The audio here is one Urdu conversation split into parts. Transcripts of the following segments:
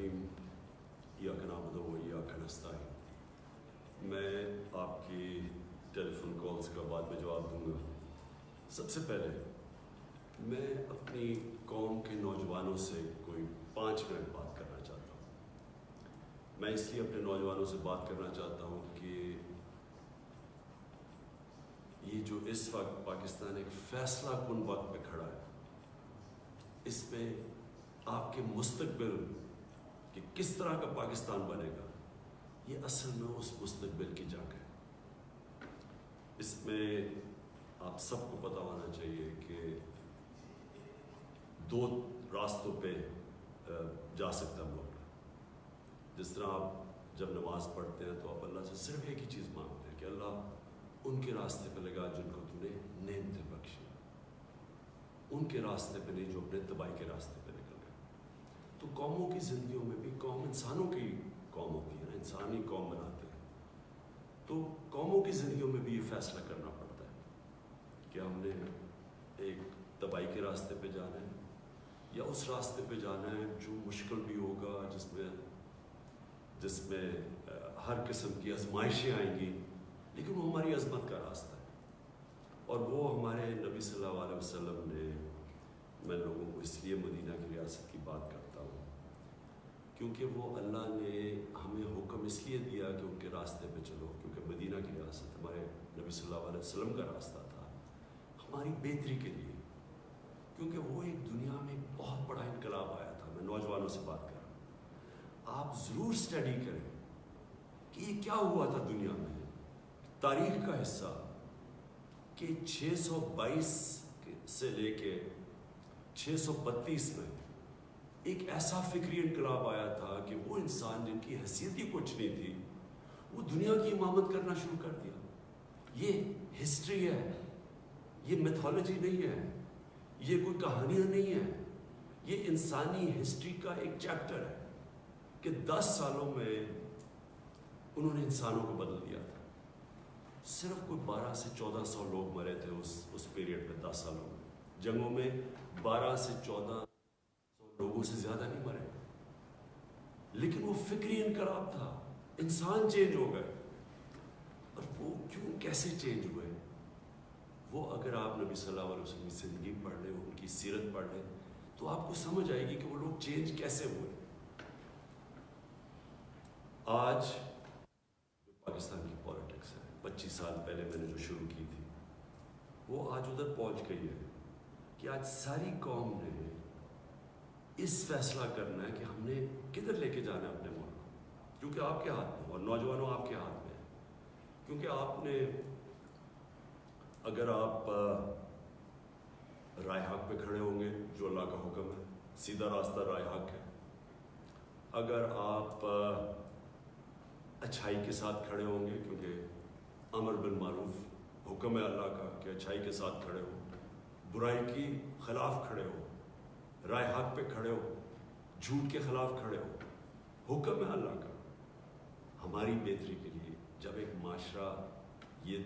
الرحیم ایاک نعبد و ایاک نستعین۔ میں آپ کی ٹیلی فون کالز کا بعد میں جواب دوں گا۔ سب سے پہلے میں اپنی قوم کے نوجوانوں سے کوئی 5 منٹ بات کرنا چاہتا ہوں۔ میں اس لیے اپنے نوجوانوں سے بات کرنا چاہتا ہوں کہ یہ جو اس وقت پاکستان ایک فیصلہ کن وقت پہ کھڑا ہے، اس پہ آپ کے مستقبل کہ کس طرح کا پاکستان بنے گا، یہ اصل میں اس مستقبل کی جنگ ہے۔ اس میں آپ سب کو پتہ ہونا چاہیے کہ 2 راستوں پہ جا سکتا ملک۔ جس طرح آپ جب نماز پڑھتے ہیں تو آپ اللہ سے صرف ایک ہی چیز مانگتے ہیں کہ اللہ ان کے راستے پہ لگا جن کو تو نے نعمتیں بخشی، ان کے راستے پہ نہیں جو اپنے تباہی کے راستے پہ نکل گئے۔ تو قوموں کی زندگیوں میں بھی، قوم انسانوں کی قوم ہوتی ہے نا، انسانی قوم بناتے ہیں، تو قوموں کی زندگیوں میں بھی یہ فیصلہ کرنا پڑتا ہے کہ ہم نے ایک تباہی کے راستے پہ جانا ہے یا اس راستے پہ جانا ہے جو مشکل بھی ہوگا، جس میں ہر قسم کی آزمائشیں آئیں گی، لیکن وہ ہماری عظمت کا راستہ ہے۔ اور وہ ہمارے نبی صلی اللہ علیہ وسلم نے، میں لوگوں کو اس لیے مدینہ کی ریاست کی بات کرتا ہوں کیونکہ وہ اللہ نے ہمیں حکم اس لیے دیا کہ ان کے راستے پہ چلو، کیونکہ مدینہ کی ریاست ہمارے نبی صلی اللہ علیہ وسلم کا راستہ تھا ہماری بہتری کے لیے، کیونکہ وہ ایک دنیا میں ایک بہت بڑا انقلاب آیا تھا۔ میں نوجوانوں سے بات کر رہا ہوں، آپ ضرور اسٹڈی کریں کہ یہ کیا ہوا تھا دنیا میں، تاریخ کا حصہ، کہ 622 سے لے کے 632 میں ایک ایسا فکری انقلاب آیا تھا کہ وہ انسان جن کی حیثیت ہی کچھ نہیں تھی، وہ دنیا کی امامت کرنا شروع کر دیا۔ یہ ہسٹری ہے، یہ میتھولوجی نہیں ہے، یہ کوئی کہانیاں نہیں ہیں، یہ انسانی ہسٹری کا ایک چیپٹر ہے کہ 10 سالوں میں انہوں نے انسانوں کو بدل دیا تھا۔ صرف کوئی 12 سے 1400 لوگ مرے تھے اس پیریڈ میں، 10 سالوں میں۔ جنگوں میں 12 سے 1400 لوگوں سے زیادہ نہیں مرے، لیکن وہ فکری انقلاب تھا، انسان چینج ہو گئے۔ اور وہ کیوں، کیسے چینج ہوئے، وہ اگر آپ نبی صلی اللہ علیہ وسلم کی زندگی پڑھ لیں، ان کی سیرت پڑھ لیں، تو آپ کو سمجھ آئے گی کہ وہ لوگ چینج کیسے ہوئے۔ آج جو پاکستان کی پولیٹکس ہے، 25 سال پہلے میں نے جو شروع کی تھی، وہ آج ادھر پہنچ گئی ہے کہ آج ساری قوم نے اس فیصلہ کرنا ہے کہ ہم نے کدھر لے کے جانا ہے اپنے ملک کو، کیونکہ آپ کے ہاتھ میں، اور نوجوانوں آپ کے ہاتھ میں ہے۔ کیونکہ آپ نے، اگر آپ رائے حق پہ کھڑے ہوں گے، جو اللہ کا حکم ہے، سیدھا راستہ رائے حق ہے۔ اگر آپ اچھائی کے ساتھ کھڑے ہوں گے، کیونکہ امر بالمعروف حکم ہے اللہ کا کہ اچھائی کے ساتھ کھڑے ہو، برائی کی خلاف کھڑے ہو، رائے حق پہ کھڑے ہو، جھوٹ کے خلاف کھڑے ہو، حکم ہے اللہ کا ہماری بہتری کے لیے۔ جب ایک معاشرہ یہ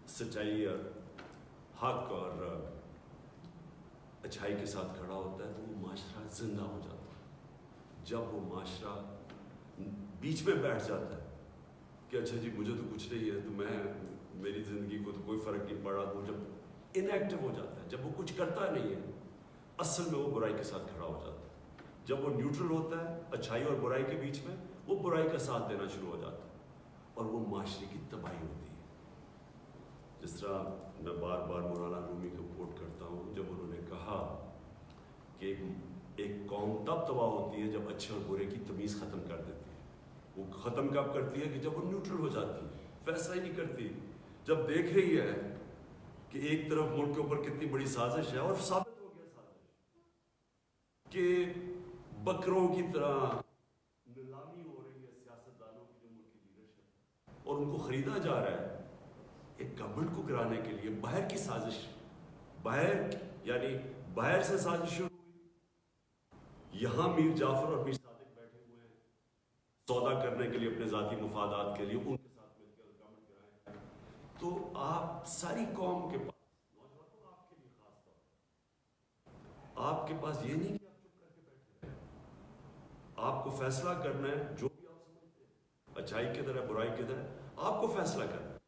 سچائی اور حق اور اچھائی کے ساتھ کھڑا ہوتا ہے تو وہ معاشرہ زندہ ہو جاتا ہے۔ جب وہ معاشرہ بیچ میں بیٹھ جاتا ہے کہ اچھا جی مجھے تو کچھ نہیں ہے، تو میری زندگی کو تو کوئی فرق نہیں پڑ رہا، تو جب انیکٹیو ہو جاتا ہے، جب وہ کچھ کرتا نہیں ہے، اصل میں وہ برائی کے ساتھ کھڑا ہو جاتا ہے۔ جب وہ نیوٹرل ہوتا ہے اچھائی اور برائی کے بیچ میں، وہ برائی کا ساتھ دینا شروع ہو جاتا ہے اور وہ معاشرے کی تباہی ہوتی ہے۔ جس طرح میں بار بار مولانا رومی کو کوٹ کرتا ہوں، جب انہوں نے کہا کہ ایک قوم تب تباہ ہوتی ہے جب اچھے اور برے کی تمیز ختم کر دیتی ہے۔ وہ ختم کب کرتی ہے؟ کہ جب وہ نیوٹرل ہو جاتی ہے، فیصلہ ہی نہیں کرتی، جب دیکھ رہی ہے کہ ایک طرف ملک کے اوپر کتنی بڑی سازش ہے، اور ثابت ہو گیا سازش کہ بکروں کی طرح نیلامی ہو رہی ہے سیاستدانوں کی جو ملک کی لیڈرشپ، اور ان کو خریدا جا رہا ہے ایک گورنمنٹ کو گرانے کے لیے۔ باہر کی سازش، باہر سے سازش شروع ہوئی، یہاں میر جعفر اور میر صادق بیٹھے ہوئے ہیں سودا کرنے کے لیے، اپنے ذاتی مفادات کے لیے، ان کے ساتھ مل کر گورنمنٹ گرائے۔ تو آپ ساری قوم کے پاس، نوجوانوں آپ کے لیے خاص طور پر، آپ کے پاس یہ نہیں کہ آپ چپ کر کے بیٹھے ہیں، آپ کو فیصلہ کرنا ہے جو بھی آپ سمجھتے ہیں اچھائی کدھر ہے برائی کدھر ہے آپ کو فیصلہ کرنا ہے،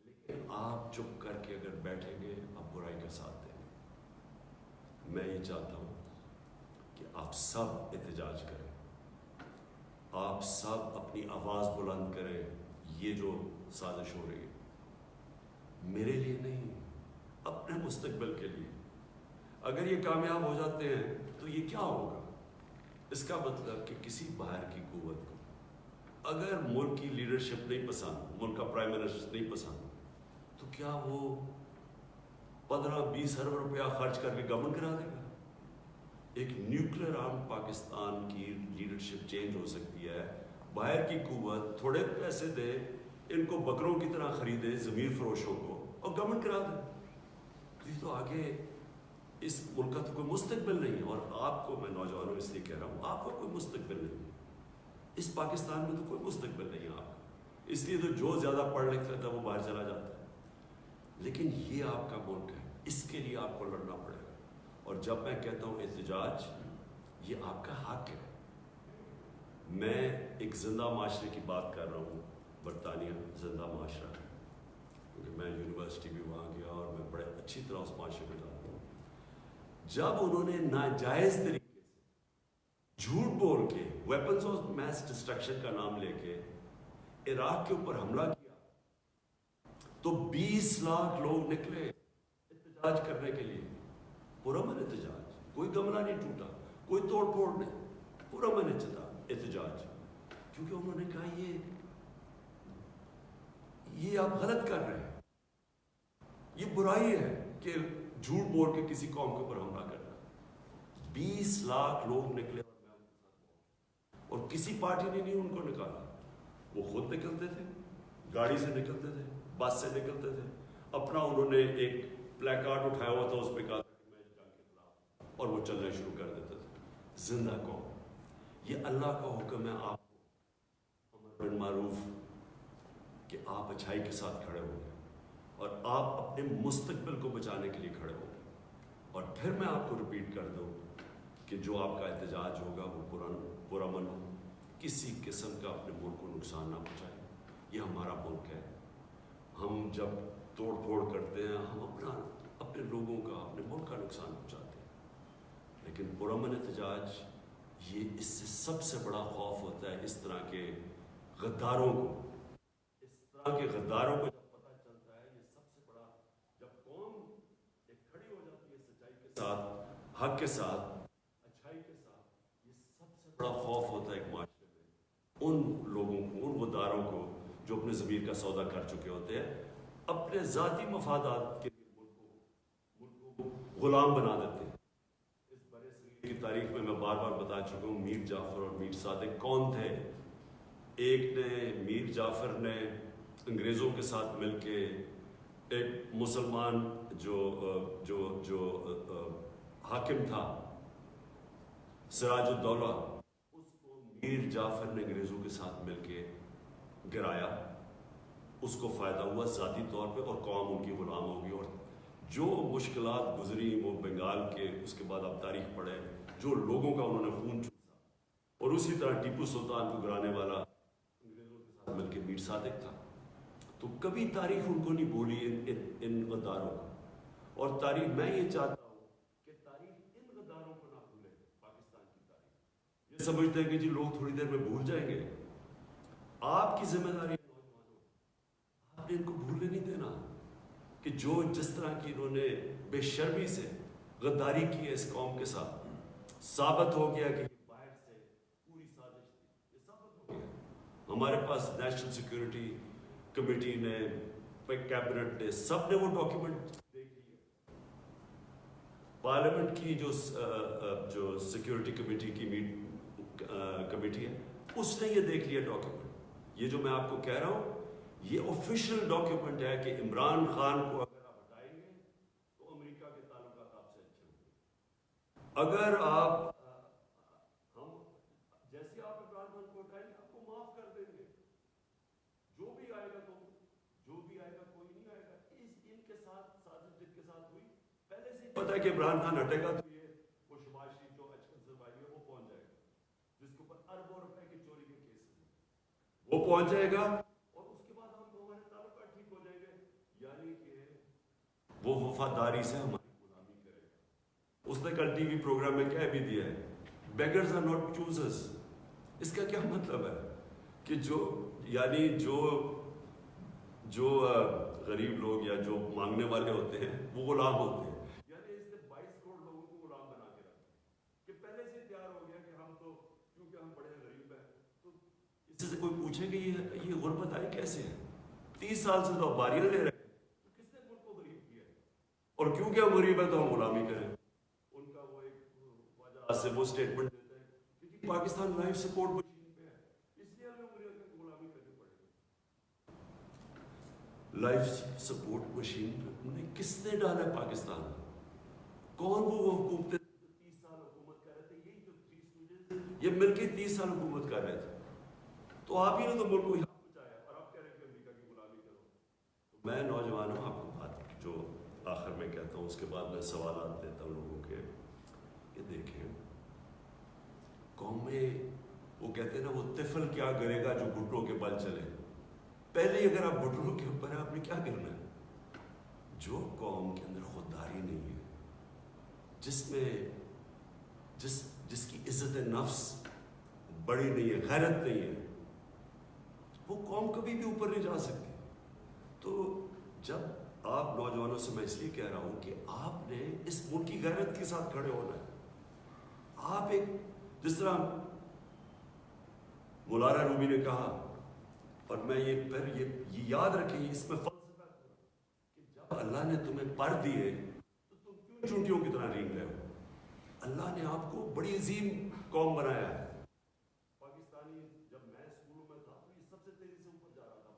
لیکن آپ چپ کر کے اگر بیٹھیں گے آپ برائی کا ساتھ دیں گے۔ میں یہ چاہتا ہوں کہ آپ سب احتجاج کریں، آپ سب اپنی آواز بلند کریں، یہ جو سازش ہو رہی ہے میرے لیے نہیں، اپنے مستقبل کے لیے۔ اگر یہ کامیاب ہو جاتے ہیں تو یہ کیا ہوگا؟ اس کا مطلب کہ کسی باہر کی قوت کو اگر ملک کی لیڈرشپ نہیں پسند، ملک کا پرائم منسٹر نہیں پسند، تو کیا وہ 15-20 ارب روپیہ خرچ کر کے گورنمنٹ کرا دے گا؟ ایک نیوکلیر آرم پاکستان کی لیڈرشپ چینج ہو سکتی ہے، باہر کی قوت تھوڑے پیسے دے، ان کو بکروں کی طرح خریدے ضمیر فروشوں کو، اور گورنمنٹ کرا دے۔ یہ تو آگے اس ملک کا تو کوئی مستقبل نہیں ہے، اور آپ کو میں نوجوانوں اس لیے کہہ رہا ہوں آپ کا کوئی مستقبل نہیں ہے، اس پاکستان میں تو کوئی مستقبل نہیں ہے آپ کا، اس لیے تو جو زیادہ پڑھ لکھ لیتا ہے وہ باہر چلا جاتا ہے، لیکن یہ آپ کا ملک ہے، اس کے لیے آپ کو لڑنا پڑے گا۔ اور جب میں کہتا ہوں احتجاج، یہ آپ کا حق ہے۔ میں ایک زندہ معاشرے کی بات کر رہا ہوں، برطانیہ زندہ معاشرہ، کیونکہ میں یونیورسٹی بھی وہاں گیا اور میں بڑے اچھی طرح اس معاشرے کو جانتا ہوں۔ جب انہوں نے ناجائز طریقے سے جھوٹ بول کے ویپنز آف میس ڈسٹرکشن کا نام لے کے عراق کے اوپر حملہ کیا تو 20 لاکھ لوگ نکلے احتجاج کرنے کے لیے، پرامن احتجاج، کوئی گملہ نہیں ٹوٹا، کوئی توڑ پھوڑ نہیں، پرامن احتجاج، کیونکہ انہوں نے کہا یہ آپ غلط کر رہے ہیں، یہ برائی ہے کہ جھوٹ بول کے کسی قوم کے اوپر حملہ کرنا۔ 20 لاکھ لوگ نکلے اور میں ان کے ساتھ پہنچا، اور کسی پارٹی نے نہیں ان کو نکالا، وہ خود نکلتے تھے، گاڑی سے نکلتے تھے، بس سے نکلتے تھے، اپنا انہوں نے ایک پلیک کارڈ اٹھایا ہوا تھا، اس پہ کہا کہ میں جنگ کے خلاف، اور وہ چلنا شروع کر دیتے تھے۔ زندہ قوم، یہ اللہ کا حکم ہے آپ کو، امر بالمعروف، کہ آپ اچھائی کے ساتھ کھڑے ہوں گے اور آپ اپنے مستقبل کو بچانے کے لیے کھڑے ہوں گے۔ اور پھر میں آپ کو ریپیٹ کر دوں کہ جو آپ کا احتجاج ہوگا وہ پرامن ہو، کسی قسم کا اپنے ملک کو نقصان نہ پہنچائے، یہ ہمارا ملک ہے۔ ہم جب توڑ پھوڑ کرتے ہیں ہم اپنے لوگوں کا، اپنے ملک کا نقصان پہنچاتے ہیں، لیکن پرامن احتجاج، یہ اس سے سب سے بڑا خوف ہوتا ہے اس طرح کے غداروں کو، اس طرح کے غداروں کو جب پتہ چلتا ہے، یہ سب سے بڑا، جب قوم ایک کھڑی ہو جاتی ہے سچائی کے ساتھ، حق کے ساتھ، اچھائی کے ساتھ، یہ سب سے بڑا خوف ہوتا ہے ایک معاشرے میں ان لوگوں کو، ان غداروں کو جو اپنے ضمیر کا سودا کر چکے ہوتے ہیں، اپنے ذاتی مفادات کے لیے ملک کو غلام بنا دیتے ہیں۔ اس برے صغیر کی تاریخ میں بار بار بتا چکا ہوں، میر جعفر اور میر صادق کون تھے؟ ایک نے، میر جعفر نے انگریزوں کے ساتھ مل کے ایک مسلمان جو حاکم تھا سراج الدولہ، اس کو میر جعفر نے انگریزوں کے ساتھ مل کے گرایا، اس کو فائدہ ہوا ذاتی طور پہ، اور قوم ان کی غلام ہوگی، اور جو مشکلات گزری وہ بنگال کے، اس کے بعد آپ تاریخ پڑھیں، جو لوگوں کا انہوں نے خون چوسا، اور اسی طرح ٹیپو سلطان کو گرانے والا انگریزوں کے ساتھ مل کے میر صادق تھا۔ تو کبھی تاریخ ان کو نہیں بھولی، ان غداروں کو، اور تاریخ، میں یہ چاہتا ہوں کہ تاریخ ان غداروں کو نہ بھولے۔ پاکستان کی تاریخ یہ سمجھتے ہیں کہ جی لوگ تھوڑی دیر میں بھول جائیں گے، آپ کی ذمہ داری ہے نوجوانوں، آپ نے ان کو بھولنے نہیں دینا کہ جو جس طرح کی انہوں نے بے شرمی سے غداری کی ہے اس قوم کے ساتھ، ثابت ہو گیا کہ یہ باہر سے پوری سازش تھی، یہ ثابت ہو گیا۔ ہمارے پاس نیشنل سیکیورٹی کمیٹی نے، کیبنٹ نے، سب نے وہ ڈاکیومنٹ دیکھ لیے، پارلیمنٹ کی جو سیکیورٹی کمیٹی کی کمیٹی ہے، اس نے یہ دیکھ لیا ڈاکیومنٹ۔ یہ جو میں آپ کو کہہ رہا ہوں یہ آفیشیل ڈاکیومنٹ ہے کہ عمران خان کو اگر آپ ہٹائیں گے تو امریکہ کے تعلقات آپ سے اچھے ہوں گے، اگر آپ ہم جیسے آپ عمران خان کو ہٹائیں گے آپ کو معاف کر دیں گے، جو بھی آئے گا کوئی نہیں آئے گا۔ ان کے ساتھ سازش جن کے ساتھ ہوئی، پہلے سے ہی پتہ ہے کہ عمران خان ہٹے گا تو یہ وہ شباز شریف جو ایچ کنزروائیو ہے وہ پہنچ جائے گا، جس کے اوپر وہ پہنچ جائے گا اور اس کے بعد ہم ہمارے تعلقات ٹھیک ہو جائیں گے، یعنی کہ وہ وفاداری سے ہماری غلامی کرے گا۔ اس نے کل ٹی وی پروگرام میں کہہ بھی دیا ہے بیگرز آر ناٹ چوزرز۔ اس کا کیا مطلب ہے کہ یعنی جو غریب لوگ یا جو مانگنے والے ہوتے ہیں وہ غلام ہوتے ہیں، یعنی اس نے 22 کروڑ لوگوں کو غلام بنا کے رکھا کہ پہلے سے تیار ہو گیا کہ ہم تو کیونکہ ہم بڑے غریب ہیں تو اس سے کوئی پوچھے کہ یہ غربت آئی کیسے ہے؟ 30 سال سے تو باریاں لے رہے ہیں، تو کس نے ملک کو غریب کیا ہے؟ اور کیونکہ ہم غریب ہیں تو ہم غلامی کریں۔ ان کا وہ ایک وجہ سے وہ اسٹیٹمنٹ دیتا ہے کیونکہ پاکستان لائف سپورٹ مشین پہ ہے، اس لیے ہمیں غلامی کرنی پڑے گی۔ لائف سپورٹ مشین نے کس نے ڈالا ہے پاکستان میں؟ کون وہ حکومتیں 30 سال حکومت کر رہے تھے؟ یہی جو 30 اسٹوڈنٹس یہ مل کے 30 سال حکومت کر رہے تھے، تو آپ ہی نے تو ملک کو یہاں پہنچایا اور آپ کہہ رہے ہیں کہ امریکہ کی غلامی کرو۔ تو میں نوجوانوں آپ کو بات جو آخر میں کہتا ہوں، اس کے بعد میں سوالات دیتا ہوں لوگوں کے، کہ دیکھیں قوم میں وہ کہتے ہیں نا وہ طفل کیا کرے گا جو گھٹنوں کے بل چلے، پہلے اگر آپ گھٹنوں کے اوپر ہیں آپ نے کیا کرنا ہے؟ جو قوم کے اندر خودداری نہیں ہے، جس کی عزت نفس بڑی نہیں ہے، غیرت نہیں ہے، وہ قوم کبھی بھی اوپر نہیں جا سکتی۔ تو جب آپ نوجوانوں سے میں اس لیے کہہ رہا ہوں کہ آپ نے اس ملک کی غیرت کے ساتھ کھڑے ہونا ہے۔ آپ ایک جس طرح مولانا رومی نے کہا، اور میں یہ یاد رکھیں اس میں فلسفہ کہ جب اللہ نے تمہیں پر دیے تو تم کیوں چونٹیوں کی طرح رینگ رہے ہو؟ اللہ نے آپ کو بڑی عظیم قوم بنایا ہے۔ پاکستانی جب میں اسکولوں میں تھا تو یہ سب سے تیزی سے اوپر جا رہا تھا،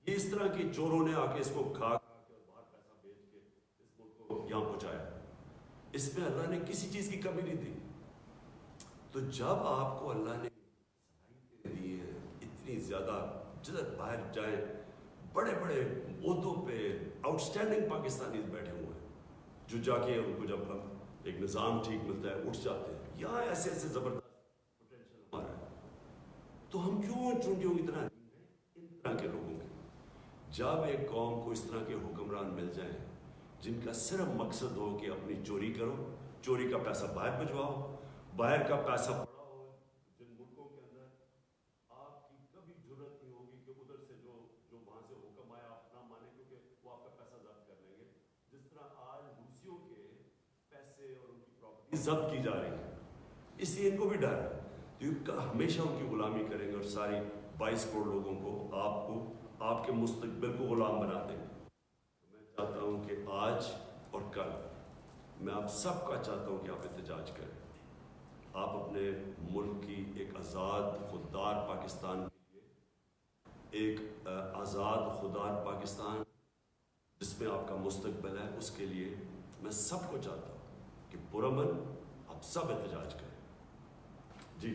یہ اس طرح کے چوروں نے آ کے اس کو کھا کے اور باہر پیسہ بیچ کے اس ملک کو یہاں پہنچایا۔ اس میں اللہ نے کسی چیز کی کمی نہیں دی۔ تو جب آپ کو اللہ نے صلاحیتیں دی ہیں اتنی زیادہ، جدھر باہر جائیں بڑے بڑے عہدوں پہ آؤٹ اسٹینڈنگ پاکستانیز بیٹھے ہوئے ہیں جو جا کے ان کو جب ہم ایک نظام ٹھیک ملتا ہے اٹھ جاتے ہیں، یہاں ایسے ایسے زبردست پوٹینشیل ہمارا ہے، تو ہم کیوں چونٹیوں کی طرح ان طرح کے لوگوں کے؟ جب ایک قوم کو اس طرح کے حکمران مل جائیں جن کا صرف مقصد ہو کہ اپنی چوری کرو، چوری کا پیسہ باہر بھجواؤ، باہر کا پیسہ پڑا ہو جن ملکوں کے اندر، آپ کی کبھی ضرورت نہیں ہوگی کہ ادھر سے جو وہاں سے حکم آیا آپ نہ مانے، کیونکہ وہ آپ کا پیسہ ضبط کر لیں گے۔ جس طرح آج روسیوں کے پیسے اور ان کی پراپرٹی ضبط کی جا رہی ہے، اس لیے ان کو بھی ڈر ہے، تو ہمیشہ ان کی غلامی کریں گے اور ساری 22 کروڑ لوگوں کو آپ کے مستقبل کو غلام بنا دیں گے۔ میں چاہتا ہوں کہ آج اور کل میں آپ سب کا چاہتا ہوں کہ آپ احتجاج کریں، آپ اپنے ملک کی ایک آزاد خوددار پاکستان کے لیے، ایک آزاد خوددار پاکستان جس میں آپ کا مستقبل ہے، اس کے لیے میں سب کو چاہتا ہوں کہ پرامن آپ سب احتجاج کریں۔ جی